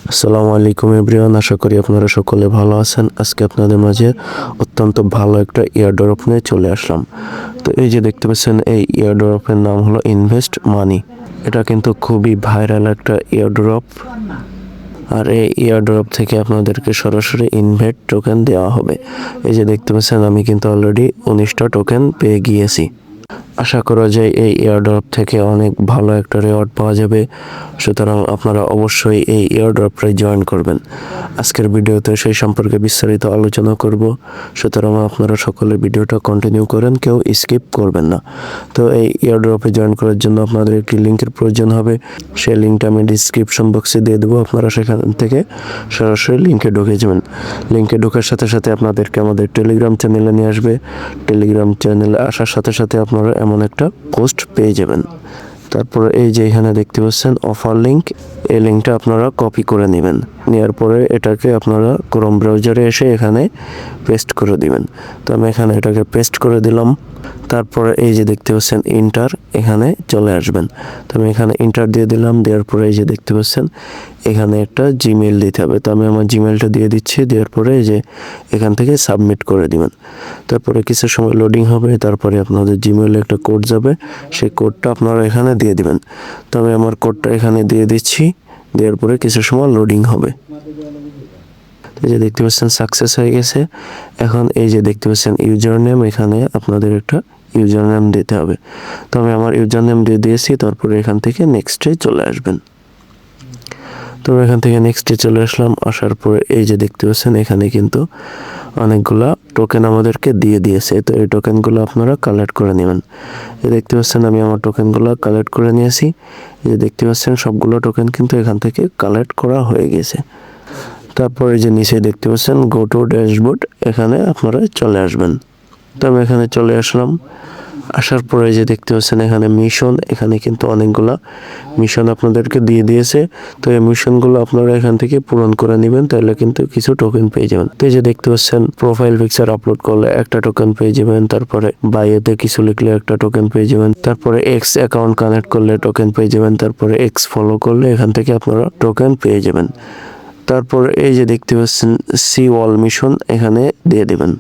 আসসালামু আলাইকুম এভরিওয়ান, আশা করি আপনারা সকলে ভালো আছেন। আজকে আপনাদের মাঝে অত্যন্ত ভালো একটা ইয়ারড্রপ নিয়ে চলে আসলাম। তো এই যে দেখতে পাচ্ছেন, এই ইয়ারড্রপের নাম হলো ইনভেস্ট মানি। এটা কিন্তু খুবই ভাইরাল একটা ইয়ারড্রপ। আর এই ইয়ারড্রপ থেকে আপনাদেরকে সরাসরি ইনভেস্ট টোকেন দেওয়া হবে। এই যে দেখতে পাচ্ছেন, আমি কিন্তু অলরেডি 19টা টোকেন পেয়ে গিয়েছি। আশা করা যায় এই এয়ারড্রপ থেকে অনেক ভালো একটা রেওয়ার্ড পাওয়া যাবে। সুতরাং আপনারা অবশ্যই এই এয়ারড্রপটাই জয়েন করবেন। আজকের ভিডিওতে সেই সম্পর্কে বিস্তারিত আলোচনা করব। সুতরাং আপনারা সকলে ভিডিওটা কন্টিনিউ করেন, কেউ স্কিপ করবেন না। তো এই এয়ারড্রপে জয়েন করার জন্য আপনাদের একটি লিঙ্কের প্রয়োজন হবে। সেই লিঙ্কটা আমি ডিসক্রিপশন বক্সে দিয়ে দেবো। আপনারা সেখান থেকে সরাসরি লিঙ্কে ঢুকে যাবেন। লিঙ্কে ঢোকার সাথে সাথে আপনাদেরকে আমাদের টেলিগ্রাম চ্যানেলে নিয়ে আসবে। টেলিগ্রাম চ্যানেলে আসার সাথে সাথে আপনারা এমন একটা পোস্ট পেয়ে যাবেন। তারপরে এই যে এখানে দেখতে পাচ্ছেন অফার লিঙ্ক, এই লিঙ্কটা আপনারা কপি করে নেবেন। নেওয়ার পরে এটাকে আপনারা ক্রোম ব্রাউজারে এসে এখানে পেস্ট করে দিবেন। তো আমি এখানে এটাকে পেস্ট করে দিলাম। তারপরে এই যে দেখতে পাচ্ছেন ইন্টার, এখানে চলে আসবেন। তো আমি এখানে ইন্টার দিয়ে দিলাম। দেওয়ার পরে এই যে দেখতে পাচ্ছেন এখানে একটা জিমেইল দিতে হবে। তো আমি আমার জিমেইলটা দিয়ে দিচ্ছি। দেওয়ার পরে এই যে এখান থেকে সাবমিট করে দিবেন। তারপরে কিছু সময় লোডিং হবে। তারপরে আপনাদের জিমেইলে একটা কোড যাবে, সেই কোডটা আপনারা এখানে দিয়ে দিবেন। তো আমি আমার কোডটা এখানে দিয়ে দিচ্ছি। দেওয়ার পরে কিছু সময় লোডিং হবে। এই যে দেখতে পাচ্ছেন সাকসেস হয়ে গেছে। এখন এই যে দেখতে পাচ্ছেন ইউজার নেম, এখানে আপনাদের একটা ইউজার নেম দিতে হবে। তো আমি আমার ইউজার নেম দিয়ে দিয়েছি। তারপরে এখান থেকে নেক্সটে চলে আসবেন। তো এখান থেকে নেক্সটে চলে আসলাম। আসার পরে এই যে দেখতে পাচ্ছেন এখানে কিন্তু অনেকগুলা টোকেন আমাদেরকে দিয়ে দিয়েছে। তো এই টোকেনগুলো আপনারা কালেক্ট করে নেবেন। এই দেখতে পাচ্ছেন আমি আমার টোকেনগুলো কালেক্ট করে নিয়েছি। এই যে দেখতে পাচ্ছেন সবগুলো টোকেন কিন্তু এখান থেকে কালেক্ট করা হয়ে গেছে। তারপরে যে নিচে দেখতে পাচ্ছেন গো টু ড্যাশবোর্ড, এখানে আপনারা চলে আসবেন। তো আমি এখানে চলে আসলাম। আসার পরে যে দেখতে পাচ্ছেন এখানে মিশন, এখানে কিন্তু অনেকগুলা মিশন আপনাদেরকে দিয়ে দিয়েছে। তো এই মিশনগুলো আপনারা এখান থেকে পূরণ করে নেবেন, তাহলে কিন্তু কিছু টোকেন পেয়ে যাবেন। তো এই যে দেখতে পাচ্ছেন প্রোফাইল পিকচার আপলোড করলে একটা টোকেন পেয়ে যাবেন। তারপরে বায়োতে কিছু লিখলে একটা টোকেন পেয়ে যাবেন। তারপরে এক্স অ্যাকাউন্ট কানেক্ট করলে টোকেন পেয়ে যাবেন। তারপরে এক্স ফলো করলে এখান থেকে আপনারা টোকেন পেয়ে যাবেন। তারপর এই যে দেখতে পাচ্ছেন সি ওয়াল মিশন, এখানে দিয়ে দেবেন।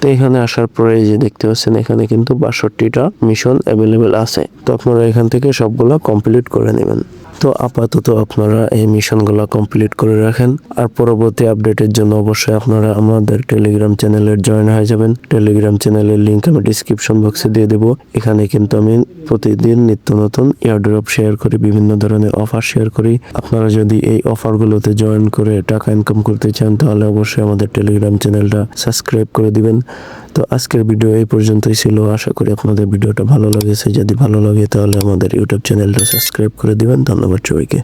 তো এখানে আসার পরে এই যে দেখতে পাচ্ছেন এখানে কিন্তু 62টা মিশন অ্যাভেলেবেল আছে। তো আপনারা এখান থেকে সবগুলা কমপ্লিট করে নেবেন। তো আপাতত আপনারা এই মিশনগুলো কমপ্লিট করে রাখেন। আর পরবর্তী আপডেটের জন্য অবশ্যই আপনারা আমাদের টেলিগ্রাম চ্যানেলের জয়েন হয়ে যাবেন। টেলিগ্রাম চ্যানেলের লিঙ্ক আমি ডিসক্রিপশন বক্সে দিয়ে দেবো। এখানে কিন্তু আমি প্রতিদিন নিত্য নতুন এয়ারড্রপ শেয়ার করি, বিভিন্ন ধরনের অফার শেয়ার করি। আপনারা যদি এই অফারগুলোতে জয়েন করে টাকা ইনকাম করতে চান, তাহলে অবশ্যই আমাদের টেলিগ্রাম চ্যানেলটা সাবস্ক্রাইব করে দিবেন। তো আজকের ভিডিও এই পর্যন্তই ছিল। আশা করি আপনাদের ভিডিওটা ভালো লেগেছে। যদি ভালো লাগে তাহলে আমাদের ইউটিউব চ্যানেলটা সাবস্ক্রাইব করে দিবেন। ধন্যবাদ সবাইকে।